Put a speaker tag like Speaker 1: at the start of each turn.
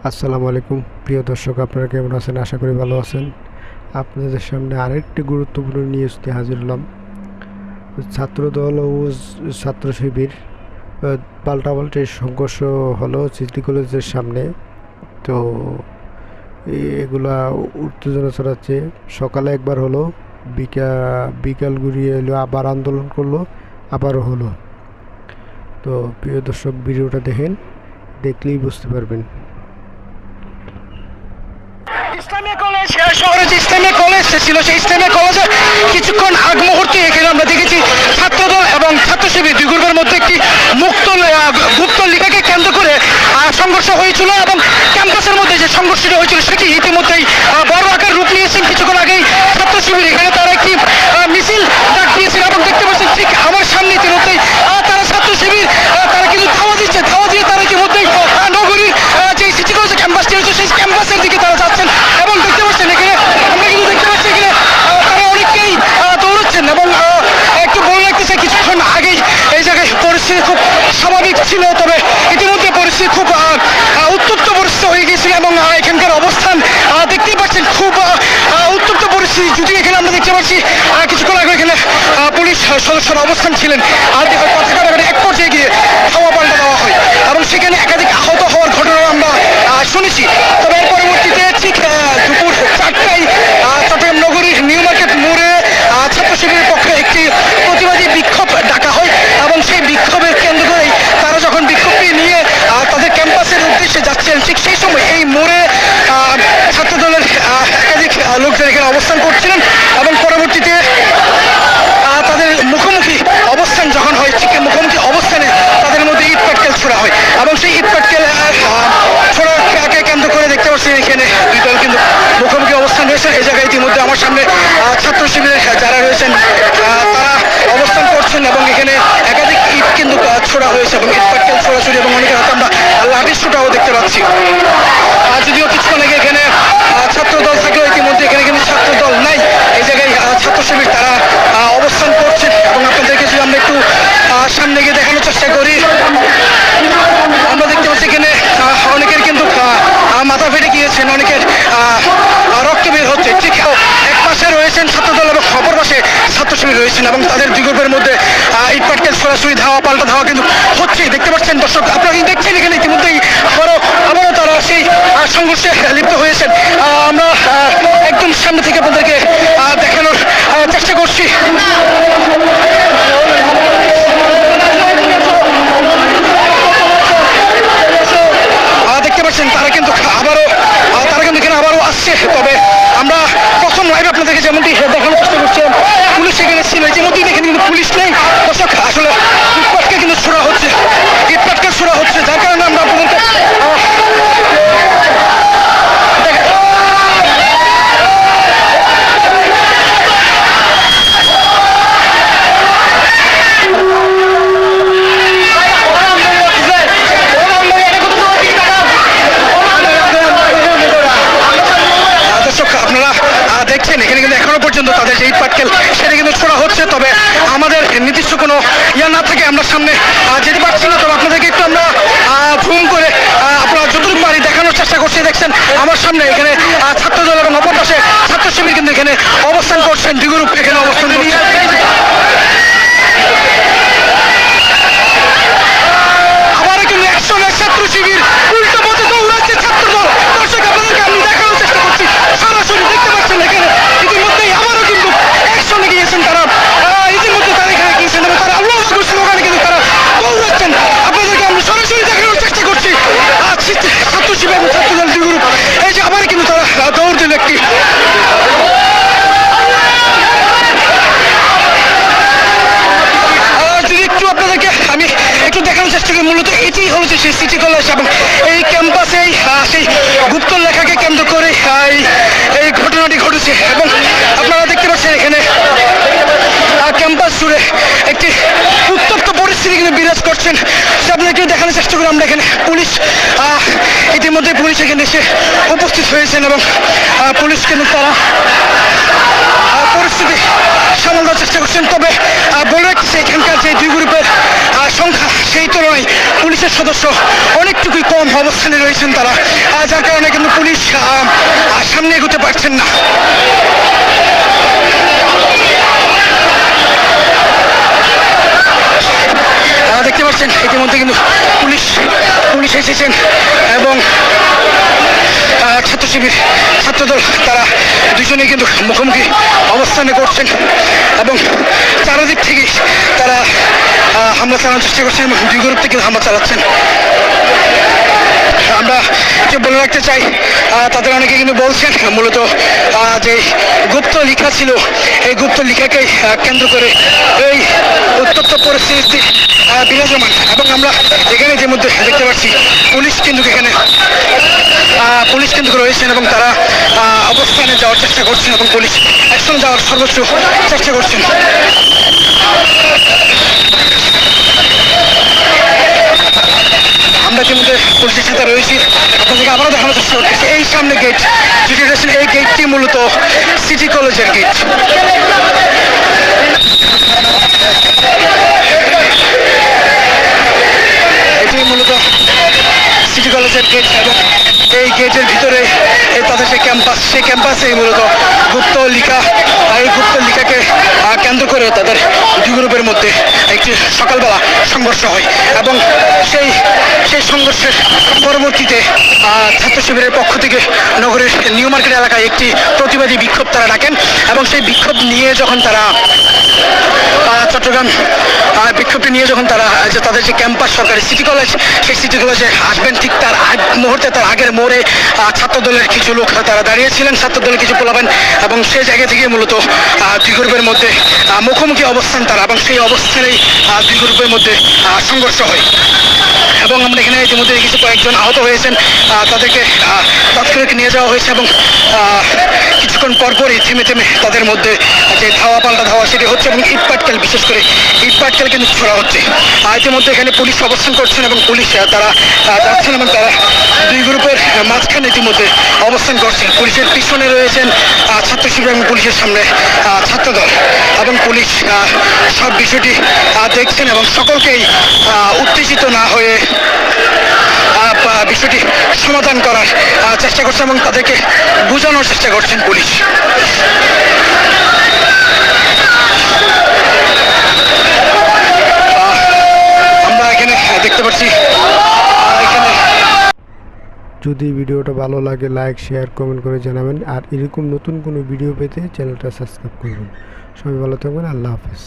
Speaker 1: আসসালামু আলাইকুম প্রিয় দর্শক, আপনারা কেমন আছেন? আশা করি ভালো আছেন। আপনাদের সামনে আরেকটি গুরুত্বপূর্ণ নিউজ নিয়ে হাজির হলাম। ছাত্রদল ও ছাত্র শিবির পাল্টাপাল্টি সংঘর্ষ হলো সিটি কলেজের সামনে। তো এগুলা উত্তেজনা ছড়াচ্ছে। সকালে একবার হলো, বিকাল ঘুরিয়ে এলো, আবার আন্দোলন করলো, আবারও হলো। তো প্রিয় দর্শক, ভিডিওটা দেখলেই বুঝতে পারবেন।
Speaker 2: ইসলামিয়া কলেজ শহরে যে ইসলামিয়া কলেজ ছিল, সেই ইসলামিয়া কলেজে কিছুক্ষণ আগ মুহূর্তে এখানে আমরা দেখেছি ছাত্রদল এবং ছাত্র শিবির দুই গ্রুপের মধ্যে একটি গুপ্ত লিখাকে কেন্দ্র করে সংঘর্ষ হয়েছিল এবং ক্যাম্পাসের মধ্যে যে সংঘর্ষটি হয়েছিল সেটি ইতিমধ্যেই বড় আকার রূপ নিয়েছেন। কিছুক্ষণ আগেই ছাত্র শিবির এখানে তারা একটি মিছিল ডাক দিয়েছিল এবং দেখতে পাচ্ছেন ঠিক আমার সামনে ইতিমধ্যেই তারা ছাত্র শিবির তারা কিন্তু ধাওয়া দিয়ে তারা ইতিমধ্যেই নগরীর যে সিটি কলেজের ক্যাম্পাসটি রয়েছে সেই ক্যাম্পাসের দিকে তারা যাচ্ছেন এবং দেখতে পাচ্ছেন এখানে আমরা কিন্তু দেখতে পাচ্ছি এখানে তারা অনেককেই দৌড়াচ্ছেন এবং একটু বড় লাগতেছে। কিছুক্ষণ আগেই এই জায়গায় পরিস্থিতি খুব স্বাভাবিক ছিল, তবে ইতিমধ্যে পরিস্থিতি খুব উত্তপ্ত পরিস্থিতি হয়ে গিয়েছিল এবং এখানকার অবস্থান দেখতেই পাচ্ছেন খুব উত্তপ্ত পরিস্থিতি। যদি এখানে আমরা দেখতে পাচ্ছি কিছুক্ষণ আগে এখানে পুলিশ সদস্যরা অবস্থান ছিলেন আর এক পর্যায়ে গিয়ে ধাওয়া পাল্টা দেওয়া হয় এবং সেখানে একাধিক আহত হওয়ার ঘটনা আমরা শুনেছি। তবে এর পরবর্তীতে ঠিক দুপুর 4টায় চট্টগ্রাম নগরীর নিউ মার্কেট মোড়ে ছাত্র শিবিরের পক্ষে একটি প্রতিবাদী বিক্ষোভ ডাকা হয় এবং সেই বিক্ষোভের কেন্দ্র করেই তারা যখন বিক্ষোভটি নিয়ে তাদের ক্যাম্পাসের উদ্দেশ্যে যাচ্ছেন ঠিক সেই সময় এই মোড়ে ছাত্রদলের একাধিক লোকজন এখানে অবস্থান করছিলেন এবং পরবর্তীতে তাদের মুখোমুখি অবস্থান যখন হয় ঠিক মুখোমুখি অবস্থানে তাদের মধ্যে ইট পাটকেল ছোড়া হয় এবং সেই ইট পাটকেল ছোড়াকে কেন্দ্র করে দেখতে পাচ্ছি এখানে দুই দল কিন্তু মুখোমুখি অবস্থান রয়েছে। এই জায়গায় ইতিমধ্যে আমার সামনে ছাত্র শিবিরের যারা রয়েছেন তারা অবস্থান করছেন এবং এখানে একাধিক ইট কিন্তু ছোড়া হয়েছে এবং ইট পাটকেল ছোড়াছুড়ি এবং অনেকের হাতে আমরা লাঠির ছোটাও দেখতে পাচ্ছি। যদিও কিছুক্ষণ আগে এখানে ছাত্র দল থাকলেও ইতিমধ্যে এখানে কিন্তু ছাত্র দল নাই, এই জায়গায় ছাত্র শিবির তারা অবস্থান করছেন এবং আপনাদেরকে যদি আমরা একটু সামনে গিয়ে দেখানোর চেষ্টা করি আমরা দেখতে পাচ্ছি এখানে অনেকের কিন্তু মাথা ফেটে গিয়েছেন, অনেকের রক্ত বের হচ্ছে। ঠিক এক পাশে রয়েছেন ছাত্রদল এবং অপর পাশে ছাত্র শিবির রয়েছেন এবং তাদের দুই গ্রুপের মধ্যে ইট পাটকেল সরাসরি ধাওয়া পাল্টা ধাওয়া কিন্তু হচ্ছেই। দেখতে পাচ্ছেন দর্শক, আপনারা কিন্তু দেখছেন এখানে ইতিমধ্যেই আবারও তারা সেই সংঘর্ষে লিপ্ত হয়েছেন। আমরা একদম সামনে থেকে আপনাদেরকে দেখানোর চেষ্টা করছি। দেখতে পাচ্ছেন তারা কিন্তু এখানে আবারও আসছে। তবে আমরা প্রথম লাইভ আপনাদেরকে যেমনটি দেখানোর চেষ্টা করছিলাম পুলিশ এখানে ছিল, ইতিমধ্যেই দেখেন কিন্তু পুলিশ নেই। দর্শক আসলে ইটপাটকে কিন্তু ছোড়া হচ্ছে, ইটপাটকে ছোড়া হচ্ছে, যার কারণে আমরা আপনাদেরকে দেখছেন এখানে কিন্তু এখনো পর্যন্ত তাদের যে ইট পাটকেল সেটা কিন্তু ছোড়া হচ্ছে। তবে আমাদের নির্দিষ্ট কোনো না থাকে আমরা সামনে যেতে পারছি না। তবে আপনাদেরকে একটু আমরা জুম করে আপনারা যতটুকু পারি দেখানোর চেষ্টা করছি। দেখছেন আমার সামনে এখানে ছাত্রদল এবং অপর পাশে ছাত্র শিবির কিন্তু এখানে অবস্থান করছেন, দুই গ্রুপ এখানে অবস্থান করছেন। আবার কিন্তু একসঙ্গে ছাত্র শিবির উল্টো পথে দৌড়াচ্ছে ছাত্রদল। দর্শক আপনাদেরকে আমি দেখানোর চেষ্টা করছি, সরাসরি দেখতে পাচ্ছেন এখানে ইতিমধ্যেই আবারও কিন্তু একসঙ্গে গিয়েছেন তারা, ইতিমধ্যে তারা এখানে গিয়েছেন এবং তারা আল্লাহ করছেন, ওখানে কিন্তু তারা দৌড়াচ্ছেন। আপনাদেরকে আমি সরাসরি দেখানোর চেষ্টা করছি ছাত্র শিবির এবং ছাত্রদল দুই গ্রুপ এই যে আবার কিন্তু তারা দৌড় দিল একটি। যদি একটু আপনাদেরকে আমি একটু দেখানোর চেষ্টা করি, মূলত এটি হচ্ছে সেই সিটি কলেজ এবং এই ক্যাম্পাসে সেই গুপ্ত লেখাকে কেন্দ্র করে এই ঘটনাটি ঘটেছে এবং আপনারা দেখতে পাচ্ছেন এখানে ক্যাম্পাস জুড়ে একটি উত্তপ্ত পরিস্থিতি কিন্তু বিরাজ করছেন। আপনাদেরকে দেখানোর চেষ্টা করি আমরা এখানে পুলিশ ইতিমধ্যে পুলিশ এখানে এসে উপস্থিত হয়েছেন এবং পুলিশ কিন্তু তারা পরিস্থিতি সামাল দেওয়ার চেষ্টা করছেন। তবে বলে রাখছি এখানকার যে দুই গ্রুপের সংখ্যা সেই তুলনায় পুলিশের সদস্য অনেকটুকুই কম অবস্থানে রয়েছেন তারা, যার কারণে কিন্তু পুলিশ সামনে এগোতে পারছেন না। দেখতে পাচ্ছেন ইতিমধ্যে কিন্তু পুলিশ এসেছেন এবং ছাত্র শিবির ছাত্রদল তারা দুজনেই কিন্তু মুখোমুখি অবস্থানে করছেন এবং চারদিক থেকেই তারা হামলা চালানোর চেষ্টা করছেন এবং দুই গ্রুপ থেকে হামলা চালাচ্ছেন। আমরা যে বলে রাখতে চাই তাদের অনেকে কিন্তু বলছেন মূলত যে গুপ্ত লিখা ছিল এই গুপ্ত লিখাকে কেন্দ্র করে এই উত্তপ্ত পরিস্থিতি বিরাজমান এবং আমরা এখানে যে মধ্যে দেখতে পাচ্ছি পুলিশ কিন্তু রয়েছেন এবং তারা অবস্থানে যাওয়ার চেষ্টা করছেন এবং পুলিশ অ্যাকশন যাওয়ার সর্বোচ্চ চেষ্টা করছেন। আমরা ইতিমধ্যে পুলিশের সাথে রয়েছি, আপনাদেরকে আবারও দেখানোর চেষ্টা করতেছি। এই সামনে গেট যেটি রয়েছেন এই গেটটি মূলত সিটি কলেজের গেট। এটি মূলত সিটি কলেজের গেট এবং এই গেটের ভিতরে তাদের যে ক্যাম্পাস সেই ক্যাম্পাসে মূলত গুপ্ত লিখাকে কেন্দ্র করে তাদের দুই গ্রুপের মধ্যে একটি সকালবেলা সংঘর্ষ হয় এবং সেই সংঘর্ষের পরবর্তীতে ছাত্র শিবিরের পক্ষ থেকে নগরের নিউ মার্কেট এলাকায় একটি প্রতিবাদী বিক্ষোভ তারা ডাকেন এবং সেই বিক্ষোভ নিয়ে যখন তারা চট্টগ্রাম বিক্ষোভটি নিয়ে যখন তারা তাদের যে ক্যাম্পাস সরকারি সিটি কলেজ সেই সিটি কলেজে আসবেন ঠিক তার মুহূর্তে তার আগের মোড়ে ছাত্রদলের কিছু লোক তারা দাঁড়িয়েছিলেন, ছাত্রদলের কিছু পোলাবেন এবং সেই জায়গা থেকে মূলত দুই গ্রুপের মধ্যে মুখোমুখি অবস্থান তারা এবং সেই অবস্থানেই দুই গ্রুপের মধ্যে সংঘর্ষ হয় এবং আমরা এখানে ইতিমধ্যে কিছু কয়েকজন আহত হয়েছেন, তাদেরকে তাৎক্ষণিক নিয়ে যাওয়া হয়েছে এবং কিছুক্ষণ পরপরই থেমে তাদের মধ্যে যে ধাওয়া পাল্টা ধাওয়া সেটি হচ্ছে এবং ইটপাটকেল বিশেষ করে ইটপাটকেল কিন্তু ছোড়া হচ্ছে। ইতিমধ্যে এখানে পুলিশ অবস্থান করছেন এবং পুলিশ তারা যাচ্ছেন এবং তারা দুই গ্রুপের মাঝখানে ইতিমধ্যে অবস্থান করছেন। পুলিশের পিছনে রয়েছেন ছাত্র শিবির এবং পুলিশের সামনে ছাত্রদল এবং পুলিশ সব বিষয়টি দেখছেন এবং সকলকেই উত্তেজিত না হয়ে বিষয়টি সমাধান করার চেষ্টা করছেন এবং তাদেরকে বোঝানোর চেষ্টা করছেন পুলিশ। আমরা এখানে দেখতে পাচ্ছি
Speaker 1: যদি ভিডিওটা ভালো লাগে লাইক শেয়ার কমেন্ট করে জানাবেন আর এরকম নতুন কোনো ভিডিও পেতে চ্যানেলটা সাবস্ক্রাইব করবেন। সবাই ভালো থাকবেন, আল্লাহ হাফেজ।